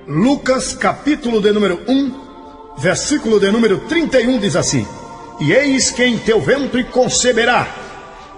Lucas, capítulo de número 1, versículo de número 31, diz assim: E eis que em teu ventre conceberás,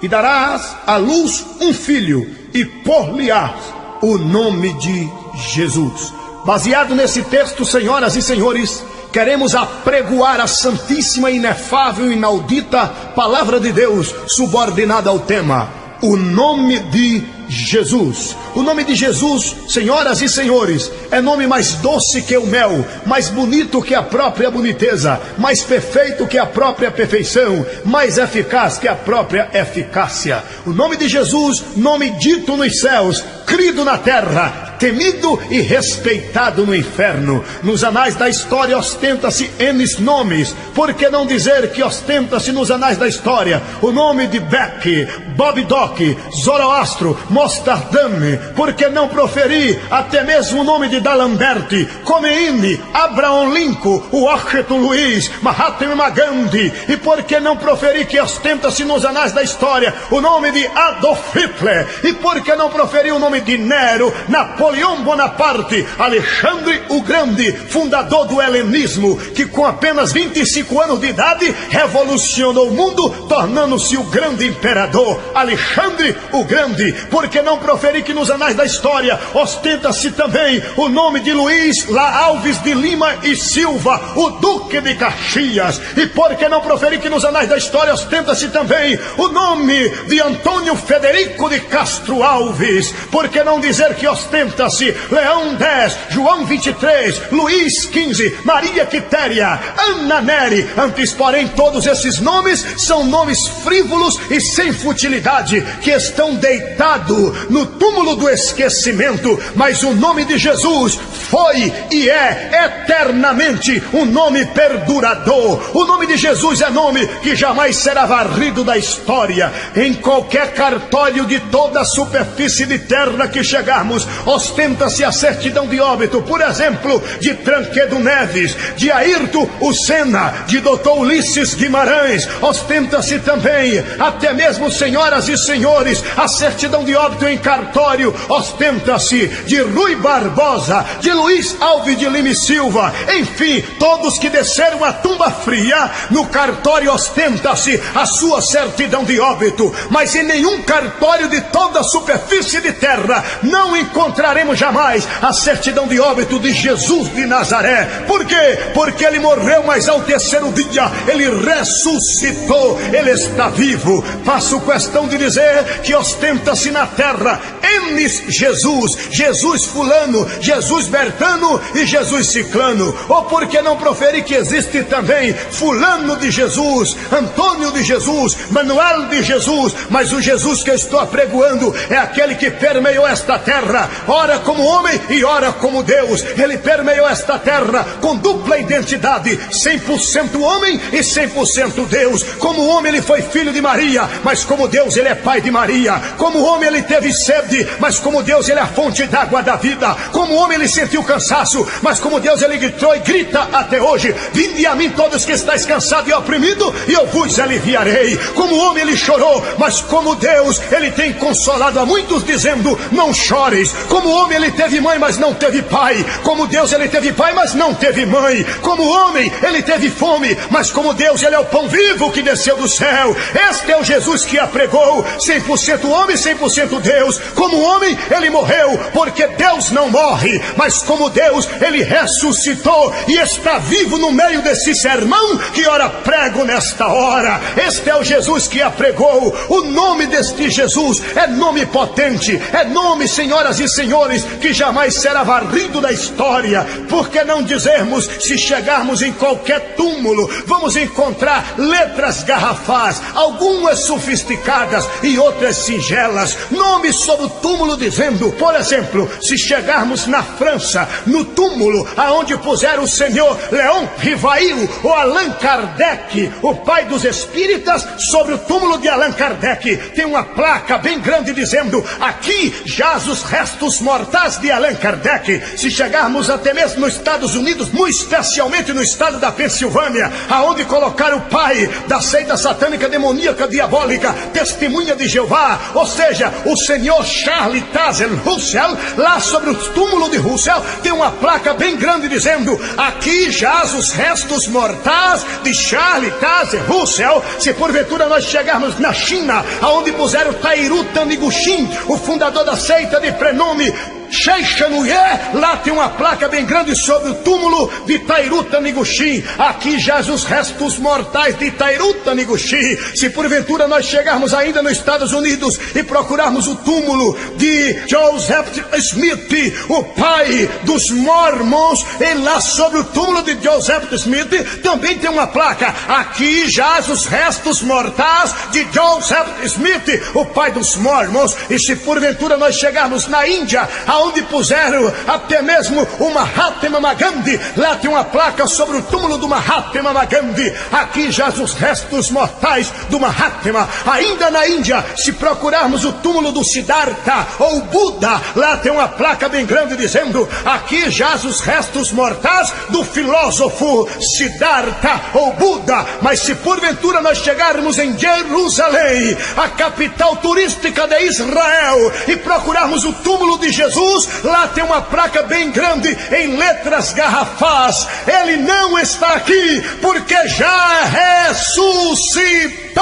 e darás à luz um filho, e por-lhe-ás o nome de Jesus. Baseado nesse texto, senhoras e senhores, queremos apregoar a santíssima, inefável e inaudita palavra de Deus, subordinada ao tema: o nome de Jesus. O nome de Jesus, senhoras e senhores, é nome mais doce que o mel, mais bonito que a própria boniteza, mais perfeito que a própria perfeição, mais eficaz que a própria eficácia. O nome de Jesus, nome dito nos céus, crido na terra, temido e respeitado no inferno. Nos anais da história ostenta-se N nomes. Por que não dizer que ostenta-se nos anais da história o nome de Beck, Bob Doc, Zoroastro, Mostardame? Por que não proferir até mesmo o nome de D'Alembert, Khomeini, Abraham Lincoln, Washington Luiz, Mahatma Gandhi? E por que não proferir que ostenta-se nos anais da história o nome de Adolf Hitler? E por que não proferir o nome de Nero, Napoleão Bonaparte, Alexandre o Grande, fundador do helenismo, que com apenas 25 anos de idade revolucionou o mundo, tornando-se o grande imperador, Alexandre o Grande? Por que não proferir que nos anais da história ostenta-se também o nome de Luiz La Alves de Lima e Silva, o Duque de Caxias? E por que não proferir que nos anais da história ostenta-se também o nome de Antônio Federico de Castro Alves? Por que não dizer que ostenta-se Leão X, João 23, Luís 15, Maria Quitéria, Ana Neri? Antes, porém, todos esses nomes são nomes frívolos e sem futilidade, que estão deitados no túmulo do esquecimento. Mas o nome de Jesus foi e é eternamente um nome perdurador. O nome de Jesus é nome que jamais será varrido da história. Em qualquer cartório de toda a superfície de terra que chegarmos, ostenta-se a certidão de óbito, por exemplo, de Tranquedo Neves, de Ayrton Lucena, de Dr. Ulisses Guimarães. Ostenta-se também, até mesmo, senhoras e senhores, a certidão de óbito em cartório. Ostenta-se de Rui Barbosa, de Luiz Alves de Lima e Silva. Enfim, todos que desceram a tumba fria, no cartório ostenta-se a sua certidão de óbito. Mas em nenhum cartório de toda a superfície de terra não encontraremos jamais a certidão de óbito de Jesus de Nazaré. Por quê? Porque ele morreu, mas ao terceiro dia ele ressuscitou, ele está vivo. Faço questão de dizer que ostenta-se na terra N Jesus, Jesus fulano, Jesus Bertano e Jesus Ciclano. Ou por que não proferir que existe também fulano de Jesus, Antônio de Jesus, Manuel de Jesus? Mas o Jesus que eu estou apregoando é aquele que permeou esta terra, ora como homem e ora como Deus. Ele permeou esta terra com dupla identidade, 100% homem e 100% Deus. Como homem ele foi filho de Maria, mas como Deus ele é pai de Maria. Como homem ele teve sede, mas como Deus ele é a fonte d'água da vida. Como homem ele sentiu cansaço, mas como Deus ele gritou e grita até hoje: vinde a mim todos que estáis cansados e oprimidos, e eu vos aliviarei. Como homem ele chorou, mas como Deus ele tem consolado a muitos, dizendo: não chores. Como homem ele teve mãe, mas não teve pai. Como Deus ele teve pai, mas não teve mãe. Como homem ele teve fome, mas como Deus ele é o pão vivo que desceu do céu. Este é o Jesus que apregou, 100% homem, 100% Deus. Como homem ele morreu, porque Deus não morre, mas como Deus ele ressuscitou e está vivo no meio desse sermão que ora prego nesta hora. Este é o Jesus que apregou. O nome deste Jesus é nome potente, é nome, senhoras e senhores, que jamais será varrido da história. Por que não dizermos, se chegarmos em qualquer túmulo, vamos encontrar letras garrafais, algumas sofisticadas e outras singelas, nomes sobre o túmulo dizendo, por exemplo, se chegarmos na França, no túmulo aonde puseram o senhor Leon Rivail ou Allan Kardec, o pai dos espíritas, sobre o túmulo de Allan Kardec tem uma placa bem grande dizendo: aqui jaz os restos mortais de Allan Kardec, se chegarmos até mesmo nos Estados Unidos, muito especialmente no estado da Pensilvânia, aonde colocaram o pai da seita satânica demoníaca diabólica, Testemunha de Jeová, ou seja, o senhor Charles Taze Russell, lá sobre o túmulo de Russell, tem uma placa bem grande dizendo: aqui jaz os restos mortais de Charles Taze Russell. Se porventura nós chegarmos na China, aonde puseram Tairu Taniguchi, o fundador da seita de prenome Sheishanuye, lá tem uma placa bem grande sobre o túmulo de Tairu Taniguchi. Aqui jaz os restos mortais de Tairu Taniguchi. Se porventura nós chegarmos ainda nos Estados Unidos e procurarmos o túmulo de Joseph Smith, o pai dos Mormons, e lá sobre o túmulo de Joseph Smith também tem uma placa: aqui jaz os restos mortais de Joseph Smith, o pai dos Mormons. E se porventura nós chegarmos na Índia, aonde puseram até mesmo o Mahatma Gandhi, lá tem uma placa sobre o túmulo do Mahatma Gandhi: aqui jaz os restos mortais do Mahatma. Ainda na Índia, se procurarmos o túmulo do Siddhartha ou Buda, lá tem uma placa bem grande dizendo: aqui jaz os restos mortais do filósofo Siddhartha ou Buda. Mas se porventura nós chegarmos em Jerusalém, a capital turística de Israel, e procurarmos o túmulo de Jesus, lá tem uma placa bem grande em letras garrafais: ele não está aqui, porque já ressuscitou.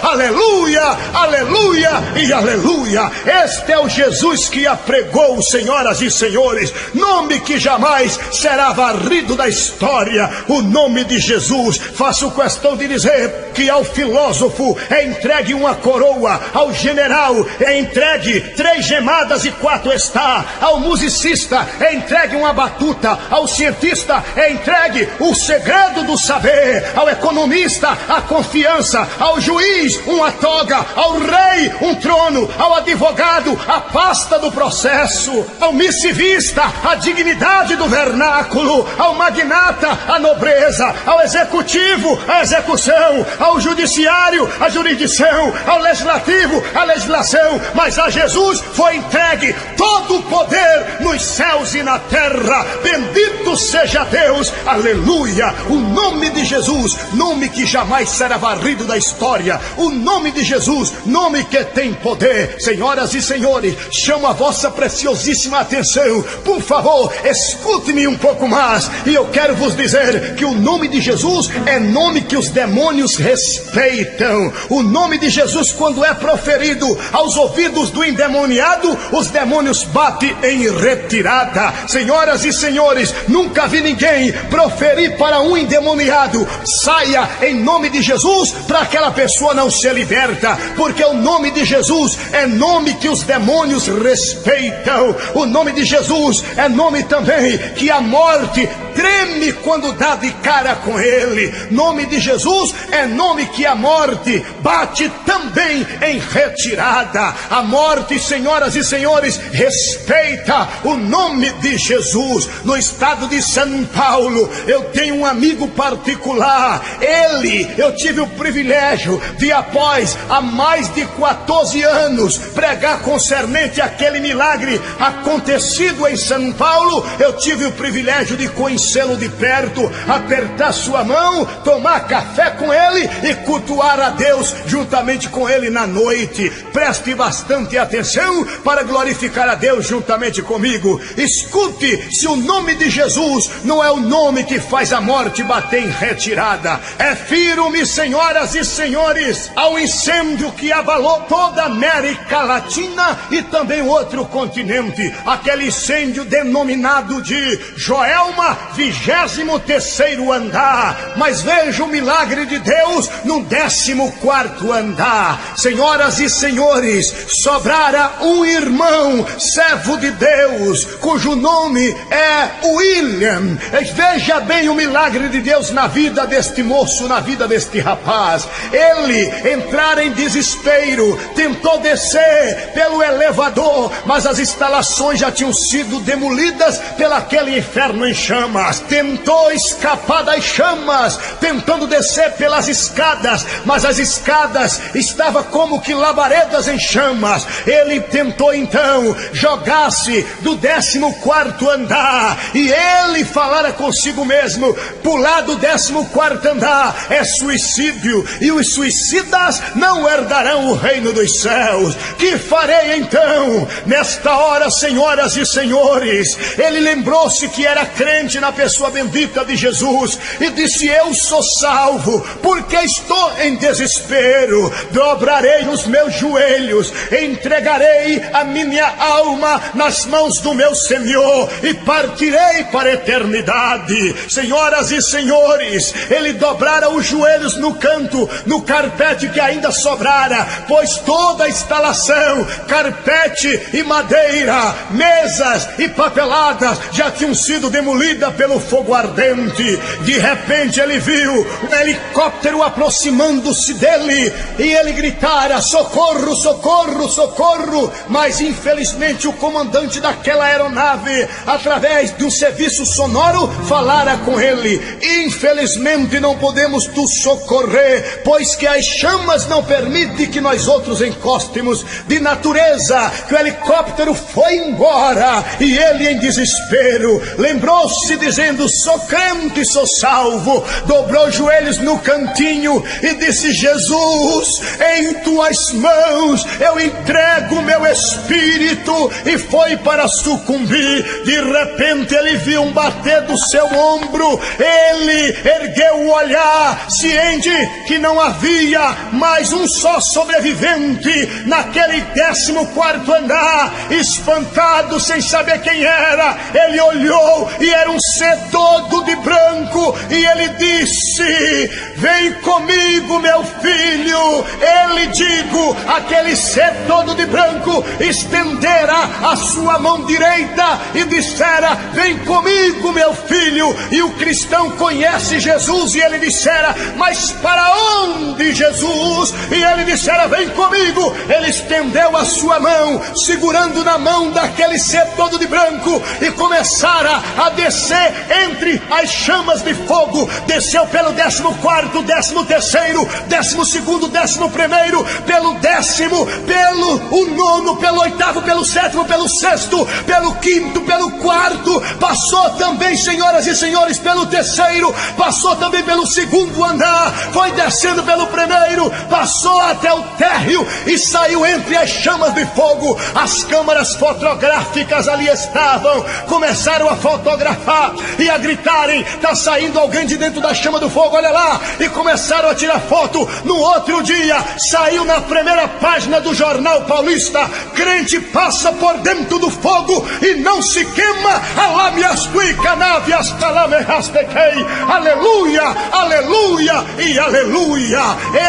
Aleluia, aleluia e aleluia. Este é o Jesus que apregou, senhoras e senhores, nome que jamais será varrido da história, o nome de Jesus. Faço questão de dizer que ao filósofo é entregue uma coroa, ao general é entregue 3 gemadas e 4 está, ao musicista é entregue uma batuta, ao cientista é entregue o segredo do saber, ao economista a confiança, ao juiz uma toga, ao rei um trono, ao advogado a pasta do processo, ao missivista a dignidade do vernáculo, ao magnata a nobreza, ao executivo a execução, ao judiciário a jurisdição, ao legislativo a legislação. Mas a Jesus foi entregue todo o poder nos céus e na terra. Bendito seja Deus, aleluia. O nome de Jesus, nome que jamais será varrido da história. O nome de Jesus, nome que tem poder. Senhoras e senhores, chamo a vossa preciosíssima atenção. Por favor, escute-me um pouco mais. E eu quero vos dizer que o nome de Jesus é nome que os demônios respeitam. O nome de Jesus, quando é proferido aos ouvidos do endemoniado, os demônios batem em retirada. Senhoras e senhores, nunca vi ninguém proferir para um endemoniado: saia em nome de Jesus, para aquela pessoa não ser liberta, porque o nome de Jesus é nome que os demônios respeitam. O nome de Jesus é nome também que a morte treme quando dá de cara com ele. Nome de Jesus é nome que a morte bate também em retirada. A morte, senhoras e senhores, respeita o nome de Jesus. No estado de São Paulo, eu tenho um amigo particular. Eu tive o privilégio de, após há mais de 14 anos, pregar concernente àquele milagre acontecido em São Paulo. Eu tive o privilégio de conhecê-lo de perto, apertar sua mão, tomar café com ele e cultuar a Deus juntamente com ele na noite. Preste bastante atenção para glorificar a Deus juntamente comigo. Escute, se o nome de Jesus não é o nome que faz a morte bater em retirada. Refiro-me, senhoras e senhores, ao incêndio que abalou toda a América Latina e também outro continente. Aquele incêndio denominado de Joelma, 23º andar. Mas veja o milagre de Deus no 14º andar. Senhoras e senhores, sobrara um irmão, servo de Deus, cujo nome é William. Veja bem o milagre de Deus na vida deste moço, na vida deste rapaz. Ele entrara em desespero, tentou descer pelo elevador, mas as instalações já tinham sido demolidas pelo aquele inferno em chama. chamas, tentou escapar das chamas, tentando descer pelas escadas, mas as escadas estavam como que labaredas em chamas. Ele tentou então jogar-se do 14º andar, e ele falara consigo mesmo: pular do 14º andar é suicídio, e os suicidas não herdarão o reino dos céus. Que farei então? Nesta hora, senhoras e senhores, ele lembrou-se que era crente na pessoa bendita de Jesus e disse: eu sou salvo, porque estou em desespero. Dobrarei os meus joelhos, entregarei a minha alma nas mãos do meu Senhor e partirei para a eternidade. Senhoras e senhores, ele dobrara os joelhos no canto, no carpete que ainda sobrara, pois toda a instalação, carpete e madeira, mesas e papeladas já tinham sido demolidas pelo fogo ardente. De repente ele viu um helicóptero aproximando-se dele e ele gritara: socorro, socorro, socorro! Mas infelizmente o comandante daquela aeronave, através de um serviço sonoro, falara com ele: infelizmente não podemos te socorrer, pois que as chamas não permitem que nós outros encostemos. De natureza que o helicóptero foi embora, e ele, em desespero, lembrou-se dizendo: sou crente, sou salvo. Dobrou os joelhos no cantinho e disse: Jesus, em tuas mãos eu entrego o meu espírito. E foi para sucumbir. De repente ele viu um bater do seu ombro, ele ergueu o olhar, ciente que não havia mais um só sobrevivente naquele 14º andar. Espantado, sem saber quem era, ele olhou e era um ser todo de branco, e ele disse: vem comigo, meu filho. Ele, digo, aquele ser todo de branco, estendera a sua mão direita e dissera: vem comigo, meu filho. E o cristão conhece Jesus, e ele dissera: mas para onde, Jesus? E ele dissera: vem comigo. Ele estendeu a sua mão, segurando na mão daquele ser todo de branco, e começara a descer entre as chamas de fogo. Desceu pelo 14º, 13º, 12º, 11º, pelo 10º, pelo o 9º, pelo 8º, pelo 7º, pelo 6º, pelo 5º, pelo 4º, passou também, senhoras e senhores, pelo 3º, passou também pelo 2º andar, foi descendo pelo 1º, passou até o térreo e saiu entre as chamas de fogo. As câmaras fotográficas ali estavam, começaram a fotografar e a gritarem: está saindo alguém de dentro da chama do fogo, olha lá. E começaram a tirar foto. No outro dia saiu na primeira página do Jornal Paulista: crente passa por dentro do fogo e não se queima. Aleluia, aleluia e aleluia.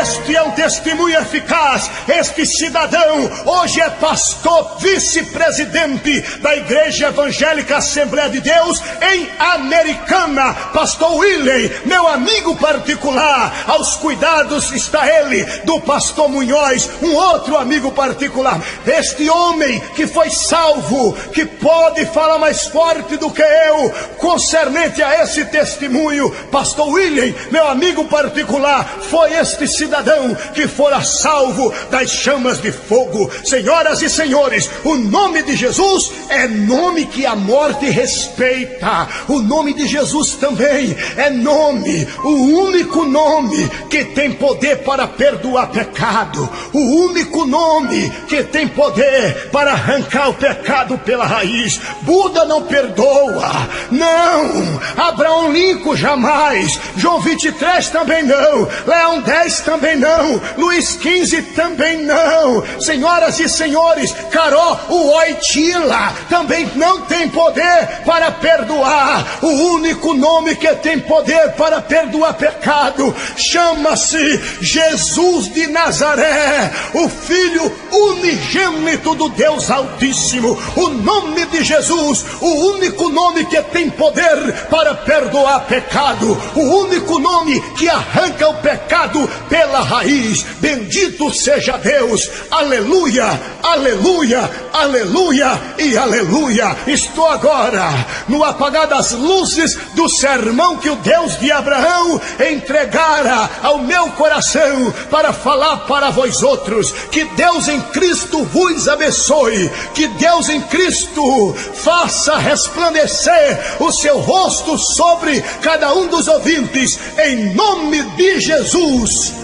Este é um testemunho eficaz. Este cidadão hoje é pastor, vice-presidente da Igreja Evangélica Assembleia de Deus em Americana. Pastor William, meu amigo particular. Aos cuidados está ele do pastor Munhoz, um outro amigo particular. Este homem que foi salvo, que pode falar mais forte do que eu concernente a esse testemunho. Pastor William, meu amigo particular, foi este cidadão que fora salvo das chamas de fogo. Senhoras e senhores, o nome de Jesus é nome que a morte respeita. O nome de Jesus também é nome, o único nome que tem poder para perdoar pecado, o único nome que tem poder para arrancar o pecado pela raiz. Buda não perdoa, não. Abraão Lincoln jamais. João 23 também não. Leão 10 também não. Luís 15 também não. Senhoras e senhores, Carol Wojtyla também não tem poder para perdoar. O único nome que tem poder para perdoar pecado chama-se Jesus de Nazaré, o Filho unigênito do Deus Altíssimo. O nome de Jesus, o único nome que tem poder para perdoar pecado, o único nome que arranca o pecado pela raiz. Bendito seja Deus, aleluia, aleluia aleluia e aleluia. Estou agora no apagar das luzes do sermão que o Deus de Abraão entregara ao meu coração para falar para vós outros. Que Deus em Cristo vos abençoe, que Deus em Cristo faça resplandecer o seu rosto sobre cada um dos ouvintes, em nome de Jesus.